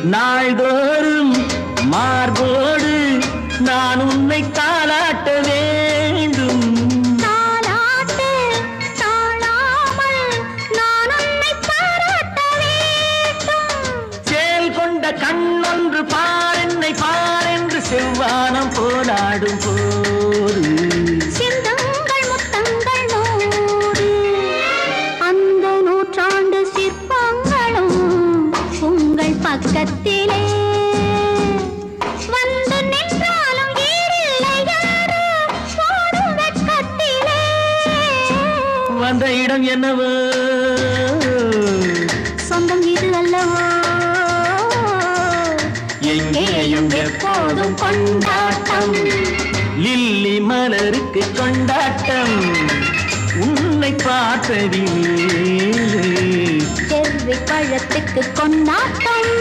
நாள்தோறும் மார்போடு நான் உன்னை தாளாட்ட வேண்டும். தாலாட்டு தாழாமல் நான் உன்னை பாராட்ட வேண்டும். சேல் கொண்ட கண்ணொன்று பாரென்னை பாரென்று செவ்வானம் போராடும் போது சிந்தங்கள் முத்தங்கள் நூறு. அந்த நூற்றாண்டு சிற்பங்களும் உங்கள் பக்கத்திலே வந்து நின்றாலும் ஈரில்லை யாரு ஓடும் வெட்கத்திலே. வந்த இடம் என்னவோ சொந்தம் இது அல்லவோ. எங்கேயும் எப்போதும் கொண்டாட்டம். லில்லி மலருக்கு கொண்டாட்டம் உன்னை பார்த்ததிலே. செவ்வி பழத்துக்கு கொண்டாட்டம்.